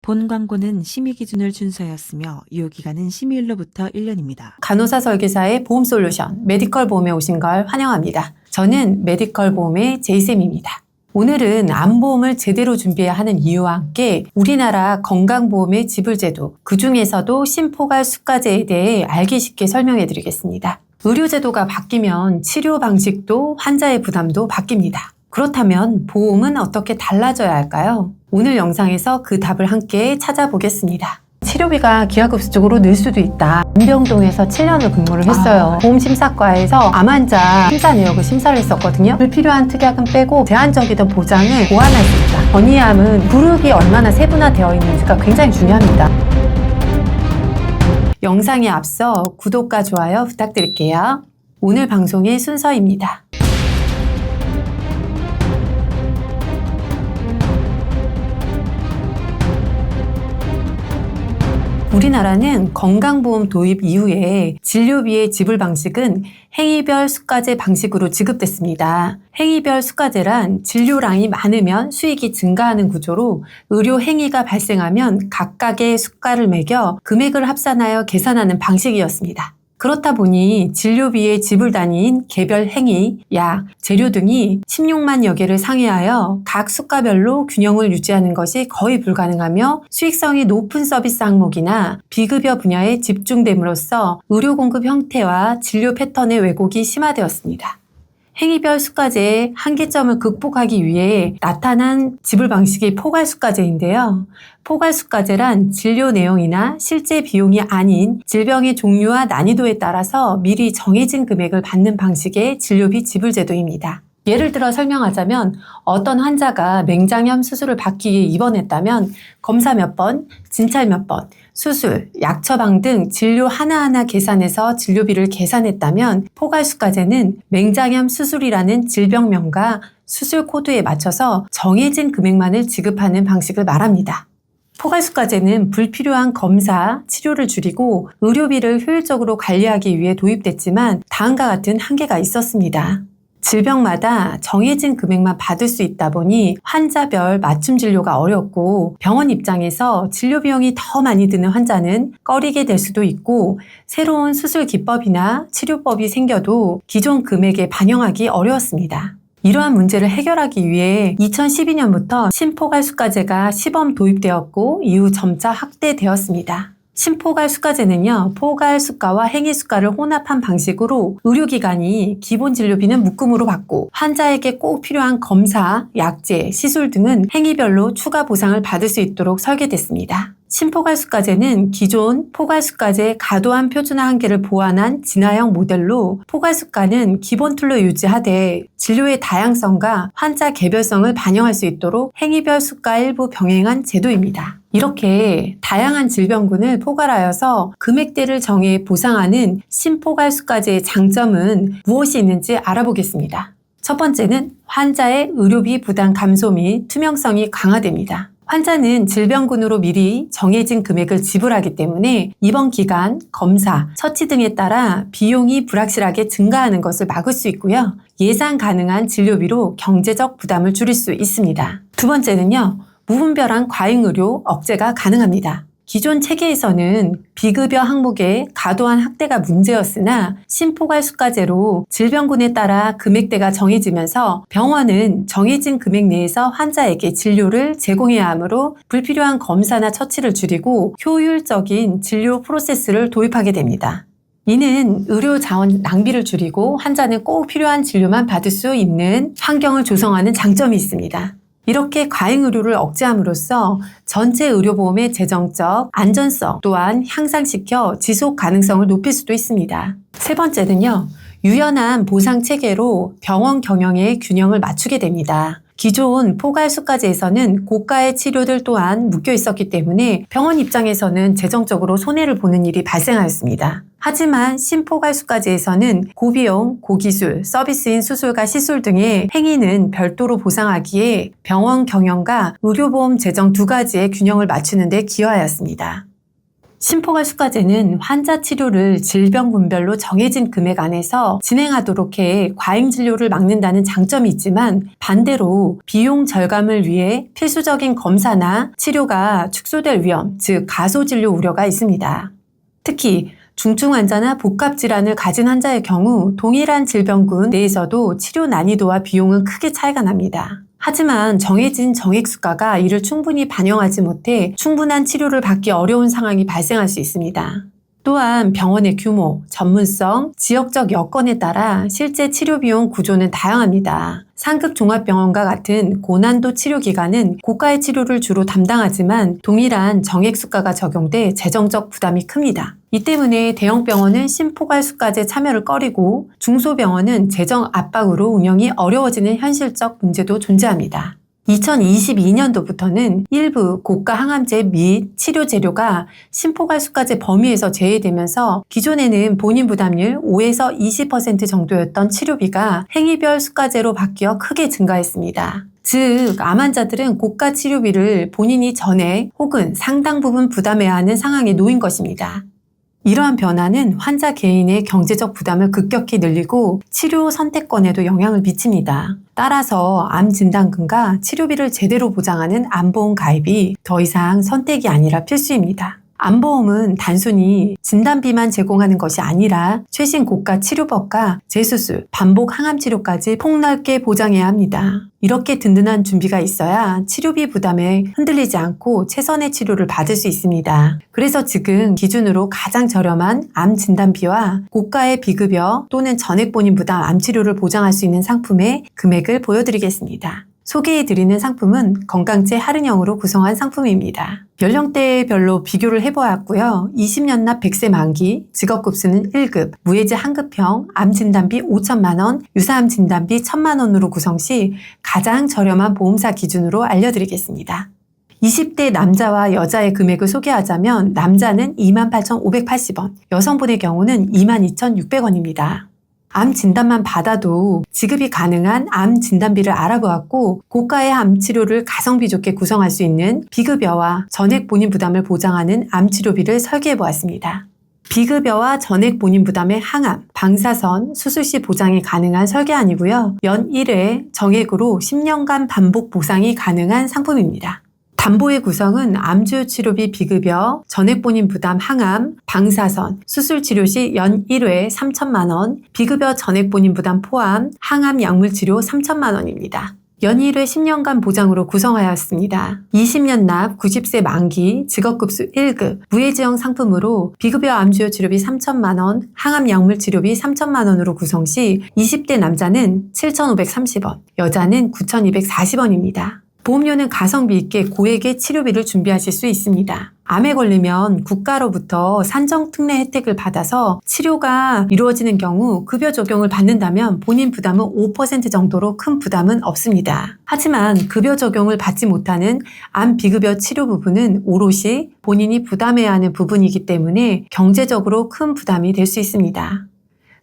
본 광고는 심의 기준을 준수하였으며 유효기간은 심의일로부터 1년입니다. 간호사 설계사의 보험 솔루션 메디컬 보험에 오신 걸 환영합니다. 저는 메디컬 보험의 제이쌤입니다. 오늘은 암보험을 제대로 준비해야 하는 이유와 함께 우리나라 건강보험의 지불제도, 그 중에서도 심포괄 수가제에 대해 알기 쉽게 설명해 드리겠습니다. 의료제도가 바뀌면 치료 방식도 환자의 부담도 바뀝니다. 그렇다면 보험은 어떻게 달라져야 할까요? 오늘 영상에서 그 답을 함께 찾아보겠습니다. 치료비가 기하급수적으로 늘 수도 있다. 안병동에서 7년을 근무를 했어요. 보험심사과에서 암 환자 심사 내역을 심사를 했었거든요. 불필요한 특약은 빼고 제한적이던 보장을 보완할 수 있다. 건의암은 부르기 얼마나 세분화되어 있는지가 굉장히 중요합니다. 영상에 앞서 구독과 좋아요 부탁드릴게요. 오늘 방송의 순서입니다. 우리나라는 건강보험 도입 이후에 진료비의 지불 방식은 행위별 수가제 방식으로 지급됐습니다. 행위별 수가제란 진료량이 많으면 수익이 증가하는 구조로 의료 행위가 발생하면 각각의 수가를 매겨 금액을 합산하여 계산하는 방식이었습니다. 그렇다 보니 진료비의 지불 단위인 개별 행위, 약, 재료 등이 16만여 개를 상회하여 각 수가별로 균형을 유지하는 것이 거의 불가능하며 수익성이 높은 서비스 항목이나 비급여 분야에 집중됨으로써 의료 공급 형태와 진료 패턴의 왜곡이 심화되었습니다. 행위별 수가제의 한계점을 극복하기 위해 나타난 지불 방식이 포괄수가제인데요. 포괄수가제란 진료 내용이나 실제 비용이 아닌 질병의 종류와 난이도에 따라서 미리 정해진 금액을 받는 방식의 진료비 지불제도입니다. 예를 들어 설명하자면 어떤 환자가 맹장염 수술을 받기 위해 입원했다면 검사 몇 번, 진찰 몇 번, 수술, 약 처방 등 진료 하나하나 계산해서 진료비를 계산했다면 포괄수가제는 맹장염 수술이라는 질병명과 수술 코드에 맞춰서 정해진 금액만을 지급하는 방식을 말합니다. 포괄수가제는 불필요한 검사, 치료를 줄이고 의료비를 효율적으로 관리하기 위해 도입됐지만 다음과 같은 한계가 있었습니다. 질병마다 정해진 금액만 받을 수 있다 보니 환자별 맞춤 진료가 어렵고 병원 입장에서 진료 비용이 더 많이 드는 환자는 꺼리게 될 수도 있고 새로운 수술 기법이나 치료법이 생겨도 기존 금액에 반영하기 어려웠습니다. 이러한 문제를 해결하기 위해 2012년부터 심포괄수가제가 시범 도입되었고 이후 점차 확대되었습니다. 심포괄수가제는요, 포괄수가와 행위수가를 혼합한 방식으로 의료기관이 기본 진료비는 묶음으로 받고 환자에게 꼭 필요한 검사, 약제, 시술 등은 행위별로 추가 보상을 받을 수 있도록 설계됐습니다. 심포괄수가제는 기존 포괄수가제 과도한 표준화 한계를 보완한 진화형 모델로 포괄수가는 기본 툴로 유지하되 진료의 다양성과 환자 개별성을 반영할 수 있도록 행위별 수가 일부 병행한 제도입니다. 이렇게 다양한 질병군을 포괄하여서 금액대를 정해 보상하는 심포괄수가제의 장점은 무엇이 있는지 알아보겠습니다. 첫 번째는 환자의 의료비 부담 감소 및 투명성이 강화됩니다. 환자는 질병군으로 미리 정해진 금액을 지불하기 때문에 입원 기간, 검사, 처치 등에 따라 비용이 불확실하게 증가하는 것을 막을 수 있고요. 예상 가능한 진료비로 경제적 부담을 줄일 수 있습니다. 두 번째는요, 무분별한 과잉의료 억제가 가능합니다. 기존 체계에서는 비급여 항목의 과도한 확대가 문제였으나 심포괄수가제로 질병군에 따라 금액대가 정해지면서 병원은 정해진 금액 내에서 환자에게 진료를 제공해야 하므로 불필요한 검사나 처치를 줄이고 효율적인 진료 프로세스를 도입하게 됩니다. 이는 의료 자원 낭비를 줄이고 환자는 꼭 필요한 진료만 받을 수 있는 환경을 조성하는 장점이 있습니다. 이렇게 과잉의료를 억제함으로써 전체 의료보험의 재정적 안전성 또한 향상시켜 지속 가능성을 높일 수도 있습니다. 세 번째는요, 유연한 보상체계로 병원 경영의 균형을 맞추게 됩니다. 기존 포괄수가제에서는 고가의 치료들 또한 묶여 있었기 때문에 병원 입장에서는 재정적으로 손해를 보는 일이 발생하였습니다. 하지만 심포괄수가제에서는 고비용, 고기술, 서비스인 수술과 시술 등의 행위는 별도로 보상하기에 병원 경영과 의료보험 재정 두 가지의 균형을 맞추는 데 기여하였습니다. 심포괄수가제는 환자 치료를 질병군별로 정해진 금액 안에서 진행하도록 해 과잉 진료를 막는다는 장점이 있지만 반대로 비용 절감을 위해 필수적인 검사나 치료가 축소될 위험, 즉 가소진료 우려가 있습니다. 특히 중증 환자나 복합질환을 가진 환자의 경우 동일한 질병군 내에서도 치료 난이도와 비용은 크게 차이가 납니다. 하지만 정해진 정액수가가 이를 충분히 반영하지 못해 충분한 치료를 받기 어려운 상황이 발생할 수 있습니다. 또한 병원의 규모, 전문성, 지역적 여건에 따라 실제 치료 비용 구조는 다양합니다. 상급 종합병원과 같은 고난도 치료기관은 고가의 치료를 주로 담당하지만 동일한 정액수가가 적용돼 재정적 부담이 큽니다. 이 때문에 대형병원은 심포괄수가제 참여를 꺼리고 중소병원은 재정 압박으로 운영이 어려워지는 현실적 문제도 존재합니다. 2022년도부터는 일부 고가 항암제 및 치료 재료가 심포괄수가제 범위에서 제외되면서 기존에는 본인 부담률 5에서 20% 정도였던 치료비가 행위별 수가제로 바뀌어 크게 증가했습니다. 즉, 암 환자들은 고가 치료비를 본인이 전액 혹은 상당 부분 부담해야 하는 상황에 놓인 것입니다. 이러한 변화는 환자 개인의 경제적 부담을 급격히 늘리고 치료 선택권에도 영향을 미칩니다. 따라서 암 진단금과 치료비를 제대로 보장하는 암보험 가입이 더 이상 선택이 아니라 필수입니다. 암보험은 단순히 진단비만 제공하는 것이 아니라 최신 고가 치료법과 재수술, 반복 항암치료까지 폭넓게 보장해야 합니다. 이렇게 든든한 준비가 있어야 치료비 부담에 흔들리지 않고 최선의 치료를 받을 수 있습니다. 그래서 지금 기준으로 가장 저렴한 암 진단비와 고가의 비급여 또는 전액본인 부담 암치료를 보장할 수 있는 상품의 금액을 보여드리겠습니다. 소개해드리는 상품은 건강제 할인형으로 구성한 상품입니다. 연령대별로 비교를 해보았고요. 20년 납 100세 만기, 직업급수는 1급, 무해지 한급형, 암진단비 5천만원, 유사암 진단비 1,000만원으로 구성 시 가장 저렴한 보험사 기준으로 알려드리겠습니다. 20대 남자와 여자의 금액을 소개하자면 남자는 28,580원, 여성분의 경우는 22,600원입니다. 암 진단만 받아도 지급이 가능한 암 진단비를 알아보았고 고가의 암 치료를 가성비 좋게 구성할 수 있는 비급여와 전액 본인 부담을 보장하는 암 치료비를 설계해 보았습니다. 비급여와 전액 본인 부담의 항암, 방사선, 수술 시 보장이 가능한 설계안이고요. 연 1회 정액으로 10년간 반복 보상이 가능한 상품입니다. 담보의 구성은 암주요 치료비 비급여, 전액본인 부담 항암, 방사선, 수술 치료 시 연 1회 3천만원, 비급여 전액본인 부담 포함, 항암 약물 치료 3천만원입니다. 연 1회 10년간 보장으로 구성하였습니다. 20년 납 90세 만기, 직업급수 1급, 무해지형 상품으로 비급여 암주요 치료비 3천만원, 항암 약물 치료비 3천만원으로 구성 시 20대 남자는 7,530원, 여자는 9,240원입니다. 보험료는 가성비 있게 고액의 치료비를 준비하실 수 있습니다. 암에 걸리면 국가로부터 산정특례 혜택을 받아서 치료가 이루어지는 경우 급여 적용을 받는다면 본인 부담은 5% 정도로 큰 부담은 없습니다. 하지만 급여 적용을 받지 못하는 암 비급여 치료 부분은 오롯이 본인이 부담해야 하는 부분이기 때문에 경제적으로 큰 부담이 될 수 있습니다.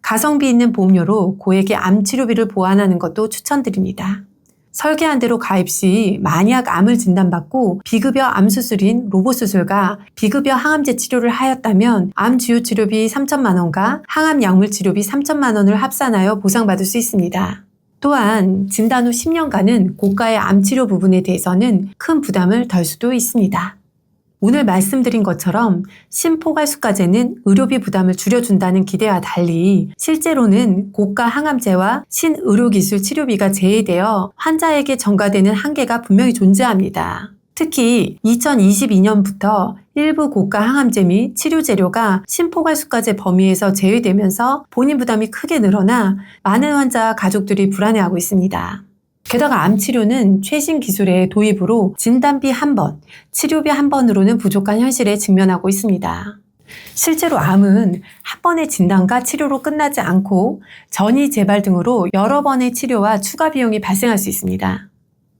가성비 있는 보험료로 고액의 암 치료비를 보완하는 것도 추천드립니다. 설계한 대로 가입 시 만약 암을 진단받고 비급여 암수술인 로봇수술과 비급여 항암제 치료를 하였다면 암 주요 치료비 3천만 원과 항암 약물 치료비 3천만 원을 합산하여 보상받을 수 있습니다. 또한 진단 후 10년간은 고가의 암 치료 부분에 대해서는 큰 부담을 덜 수도 있습니다. 오늘 말씀드린 것처럼 심포괄수가제는 의료비 부담을 줄여준다는 기대와 달리 실제로는 고가 항암제와 신의료기술 치료비가 제외되어 환자에게 전가되는 한계가 분명히 존재합니다. 특히 2022년부터 일부 고가 항암제 및 치료 재료가 심포괄수가제 범위에서 제외되면서 본인 부담이 크게 늘어나 많은 환자와 가족들이 불안해하고 있습니다. 게다가 암 치료는 최신 기술의 도입으로 진단비 한 번, 치료비 한 번으로는 부족한 현실에 직면하고 있습니다. 실제로 암은 한 번의 진단과 치료로 끝나지 않고 전이 재발 등으로 여러 번의 치료와 추가 비용이 발생할 수 있습니다.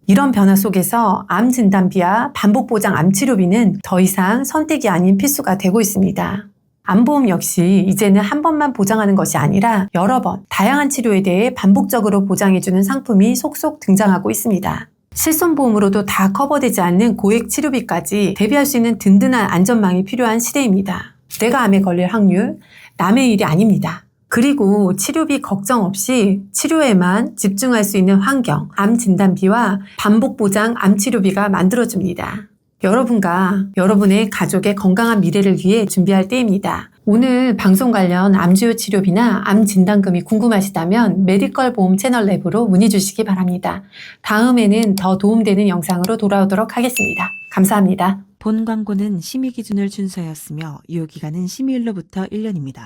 이런 변화 속에서 암 진단비와 반복 보장 암 치료비는 더 이상 선택이 아닌 필수가 되고 있습니다. 암보험 역시 이제는 한 번만 보장하는 것이 아니라 여러 번 다양한 치료에 대해 반복적으로 보장해주는 상품이 속속 등장하고 있습니다. 실손보험으로도 다 커버되지 않는 고액 치료비까지 대비할 수 있는 든든한 안전망이 필요한 시대입니다. 내가 암에 걸릴 확률, 남의 일이 아닙니다. 그리고 치료비 걱정 없이 치료에만 집중할 수 있는 환경, 암 진단비와 반복 보장 암 치료비가 만들어집니다. 여러분과 여러분의 가족의 건강한 미래를 위해 준비할 때입니다. 오늘 방송 관련 암주요 치료비나 암 진단금이 궁금하시다면 메디컬 보험 채널 랩으로 문의 주시기 바랍니다. 다음에는 더 도움되는 영상으로 돌아오도록 하겠습니다. 감사합니다. 본 광고는 심의 기준을 준수하였으며 유효기간은 심의일로부터 1년입니다.